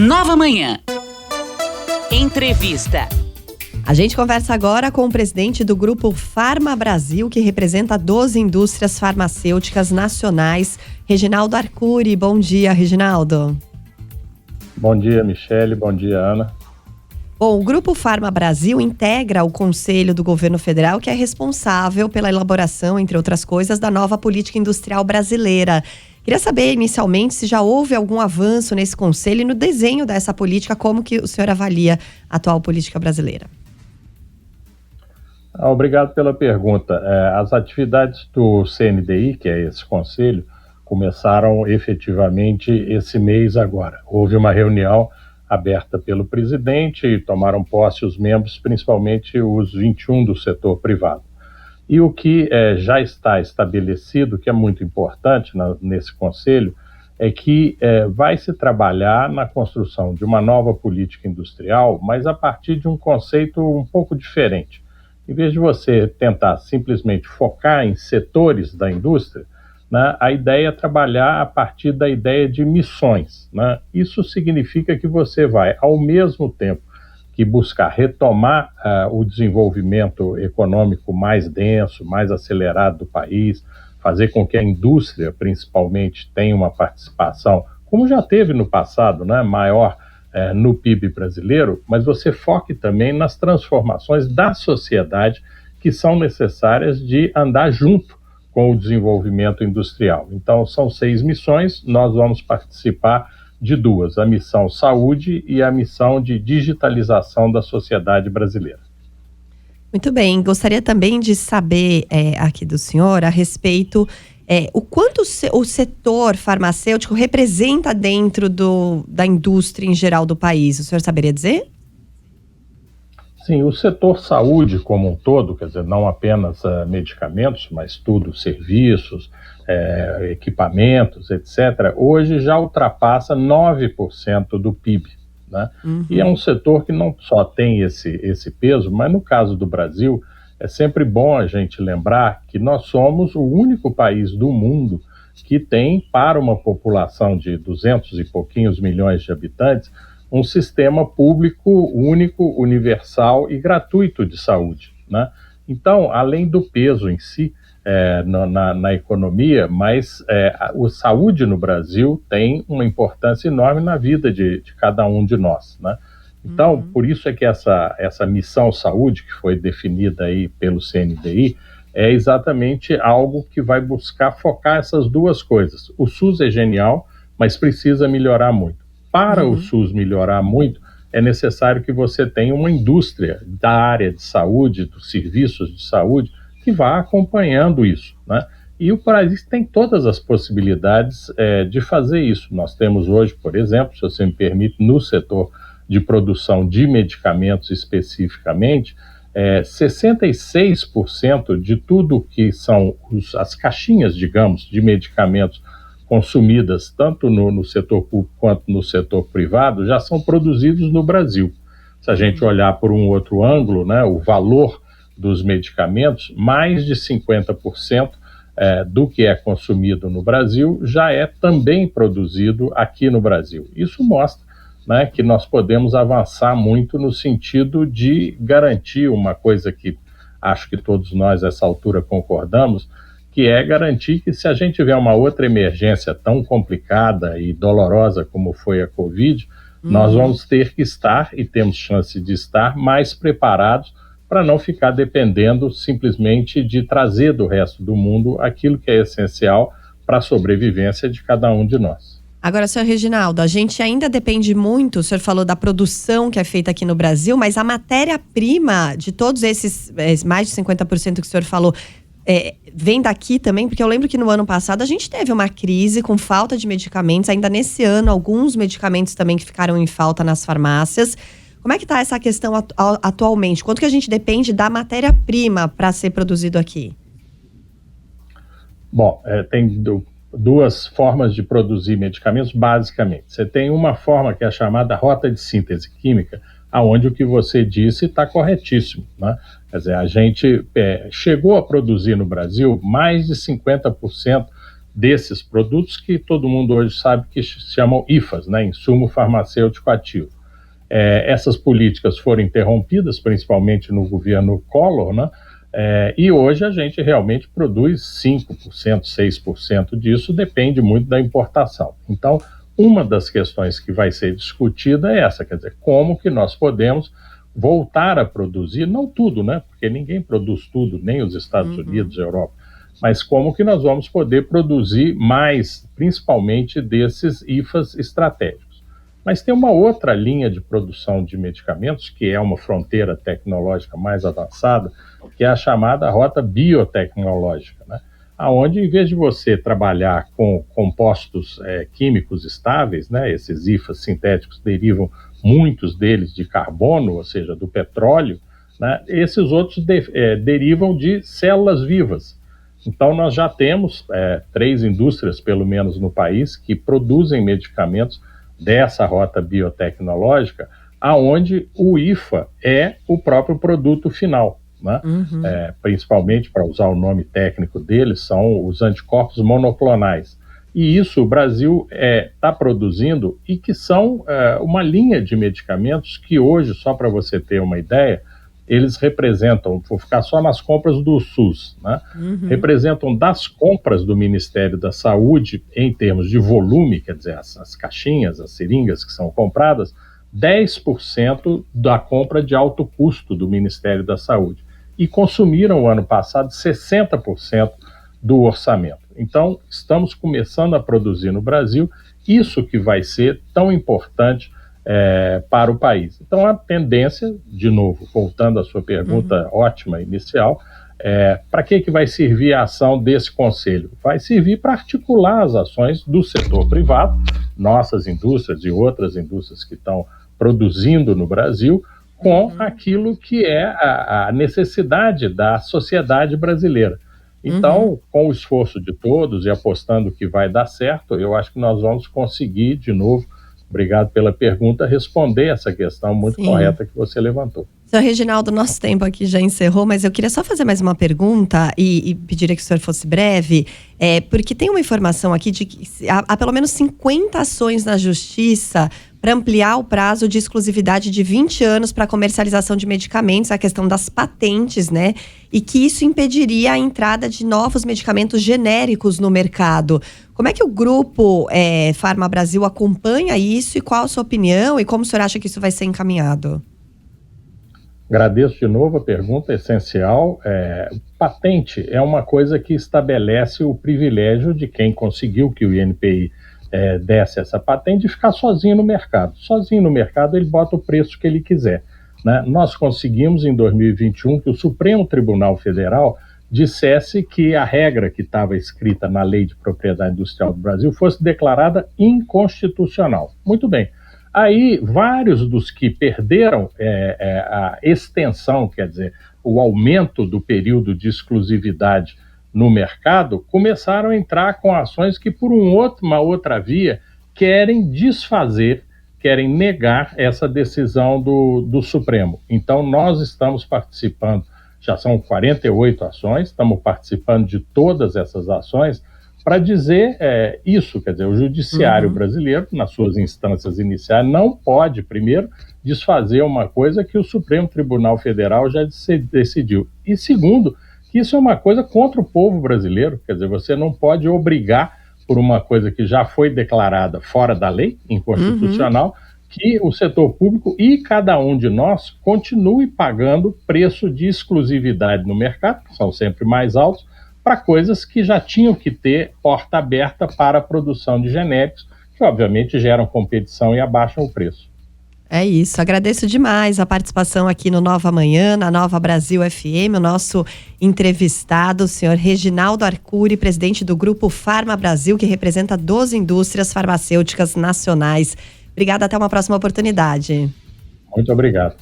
Nova Manhã. Entrevista. A gente conversa agora com o presidente do Grupo Farma Brasil, que representa 12 indústrias farmacêuticas nacionais, Reginaldo Arcuri. Bom dia, Reginaldo. Bom dia, Michele. Bom dia, Ana. Bom, o Grupo Farma Brasil integra o Conselho do Governo Federal, que é responsável pela elaboração, entre outras coisas, da nova política industrial brasileira. Queria saber, inicialmente, se já houve algum avanço nesse conselho e no desenho dessa política, como que o senhor avalia a atual política brasileira? Obrigado pela pergunta. As atividades do CNDI, que é esse conselho, começaram efetivamente esse mês agora. Houve uma reunião aberta pelo presidente e tomaram posse os membros, principalmente os 21 do setor privado. E o que já está estabelecido, que é muito importante nesse conselho, é que vai se trabalhar na construção de uma nova política industrial, mas a partir de um conceito um pouco diferente. Em vez de você tentar simplesmente focar em setores da indústria, né, a ideia é trabalhar a partir da ideia de missões, né? Isso significa que você vai, ao mesmo tempo que buscar retomar o desenvolvimento econômico mais denso, mais acelerado do país, fazer com que a indústria, principalmente, tenha uma participação, como já teve no passado, né, maior no PIB brasileiro, mas você foque também nas transformações da sociedade que são necessárias de andar junto com o desenvolvimento industrial. Então, são 6 missões, nós vamos participar de 2, a missão saúde e a missão de digitalização da sociedade brasileira. Muito bem, gostaria também de saber aqui do senhor a respeito o quanto o setor farmacêutico representa dentro da indústria em geral do país. O senhor saberia dizer? Sim, o setor saúde como um todo, quer dizer, não apenas medicamentos, mas tudo, serviços, equipamentos, etc., hoje já ultrapassa 9% do PIB, né? Uhum. E é um setor que não só tem esse peso, mas no caso do Brasil, é sempre bom a gente lembrar que nós somos o único país do mundo que tem, para uma população de 200 e pouquinhos milhões de habitantes, um sistema público único, universal e gratuito de saúde, né? Então, além do peso em si na economia, mas a saúde no Brasil tem uma importância enorme na vida de cada um de nós, né? Então, por isso é que essa missão saúde, que foi definida aí pelo CNDI, é exatamente algo que vai buscar focar essas duas coisas. O SUS é genial, mas precisa melhorar muito. Para o SUS melhorar muito, é necessário que você tenha uma indústria da área de saúde, dos serviços de saúde, que vá acompanhando isso, né? E o país tem todas as possibilidades de fazer isso. Nós temos hoje, por exemplo, se você me permite, no setor de produção de medicamentos especificamente, 66% de tudo que são as caixinhas, digamos, de medicamentos consumidas tanto no setor público quanto no setor privado, já são produzidos no Brasil. Se a gente olhar por um outro ângulo, né, o valor dos medicamentos, mais de 50% do que é consumido no Brasil já é também produzido aqui no Brasil. Isso mostra, né, que nós podemos avançar muito no sentido de garantir uma coisa que acho que todos nós, a essa altura, concordamos, que é garantir que, se a gente tiver uma outra emergência tão complicada e dolorosa como foi a Covid, nós vamos ter que estar, e temos chance de estar, mais preparados para não ficar dependendo simplesmente de trazer do resto do mundo aquilo que é essencial para a sobrevivência de cada um de nós. Agora, senhor Reginaldo, a gente ainda depende muito, o senhor falou da produção que é feita aqui no Brasil, mas a matéria-prima de todos esses, mais de 50% que o senhor falou, vem daqui também? Porque eu lembro que no ano passado a gente teve uma crise com falta de medicamentos, ainda nesse ano alguns medicamentos também que ficaram em falta nas farmácias. Como é que está essa questão atualmente? Quanto que a gente depende da matéria-prima para ser produzido aqui? Bom, tem duas formas de produzir medicamentos, basicamente. Você tem uma forma que é a chamada rota de síntese química, aonde o que você disse está corretíssimo, né? Quer dizer, a gente chegou a produzir no Brasil mais de 50% desses produtos que todo mundo hoje sabe que se chamam IFAs, né, insumo farmacêutico ativo. Essas políticas foram interrompidas, principalmente no governo Collor, né, e hoje a gente realmente produz 5%, 6% disso, depende muito da importação. Então, uma das questões que vai ser discutida é essa, quer dizer, como que nós podemos voltar a produzir, não tudo, né, porque ninguém produz tudo, nem os Estados Unidos, a Europa, mas como que nós vamos poder produzir mais, principalmente desses IFAs estratégicos. Mas tem uma outra linha de produção de medicamentos, que é uma fronteira tecnológica mais avançada, que é a chamada rota biotecnológica, né? Onde, em vez de você trabalhar com compostos químicos estáveis, né, esses IFAs sintéticos derivam, muitos deles, de carbono, ou seja, do petróleo, né, esses outros derivam de células vivas. Então, nós já temos 3 indústrias, pelo menos no país, que produzem medicamentos dessa rota biotecnológica, aonde o IFA é o próprio produto final, né? Principalmente, para usar o nome técnico deles, são os anticorpos monoclonais. E isso o Brasil está produzindo, e que são uma linha de medicamentos que hoje, só para você ter uma ideia, eles representam, vou ficar só nas compras do SUS, né? Representam das compras do Ministério da Saúde, em termos de volume, quer dizer, as caixinhas, as seringas que são compradas, 10% da compra de alto custo do Ministério da Saúde. E consumiram, o ano passado, 60% do orçamento. Então, estamos começando a produzir no Brasil isso que vai ser tão importante para o país. Então, a tendência, de novo, voltando à sua pergunta ótima inicial, para que vai servir a ação desse conselho? Vai servir para articular as ações do setor privado, nossas indústrias e outras indústrias que estão produzindo no Brasil, com aquilo que é a necessidade da sociedade brasileira. Então, com o esforço de todos e apostando que vai dar certo, eu acho que nós vamos conseguir, de novo, obrigado pela pergunta, responder essa questão muito correta que você levantou. Senhor Reginaldo, nosso tempo aqui já encerrou, mas eu queria só fazer mais uma pergunta e pediria que o senhor fosse breve, porque tem uma informação aqui de que há pelo menos 50 ações na Justiça para ampliar o prazo de exclusividade de 20 anos para comercialização de medicamentos, a questão das patentes, né? E que isso impediria a entrada de novos medicamentos genéricos no mercado. Como é que o grupo Farma Brasil acompanha isso e qual a sua opinião e como o senhor acha que isso vai ser encaminhado? Agradeço de novo a pergunta, essencial. Patente é uma coisa que estabelece o privilégio de quem conseguiu que o INPI desse essa patente de ficar sozinho no mercado. Sozinho no mercado, ele bota o preço que ele quiser, né? Nós conseguimos, em 2021, que o Supremo Tribunal Federal dissesse que a regra que estava escrita na Lei de Propriedade Industrial do Brasil fosse declarada inconstitucional. Muito bem. Aí, vários dos que perderam a extensão, quer dizer, o aumento do período de exclusividade no mercado, começaram a entrar com ações que, por uma outra via, querem desfazer, querem negar essa decisão do Supremo. Então, nós estamos participando, já são 48 ações, estamos participando de todas essas ações, para dizer isso, quer dizer, o judiciário brasileiro, nas suas instâncias iniciais, não pode, primeiro, desfazer uma coisa que o Supremo Tribunal Federal já decidiu. E segundo, que isso é uma coisa contra o povo brasileiro, quer dizer, você não pode obrigar por uma coisa que já foi declarada fora da lei, inconstitucional, que o setor público e cada um de nós continue pagando preço de exclusividade no mercado, que são sempre mais altos, para coisas que já tinham que ter porta aberta para a produção de genéricos, que obviamente geram competição e abaixam o preço. É isso, agradeço demais a participação aqui no Nova Manhã, na Nova Brasil FM, o nosso entrevistado, o senhor Reginaldo Arcuri, presidente do Grupo Farma Brasil, que representa 12 indústrias farmacêuticas nacionais. Obrigada, até uma próxima oportunidade. Muito obrigado.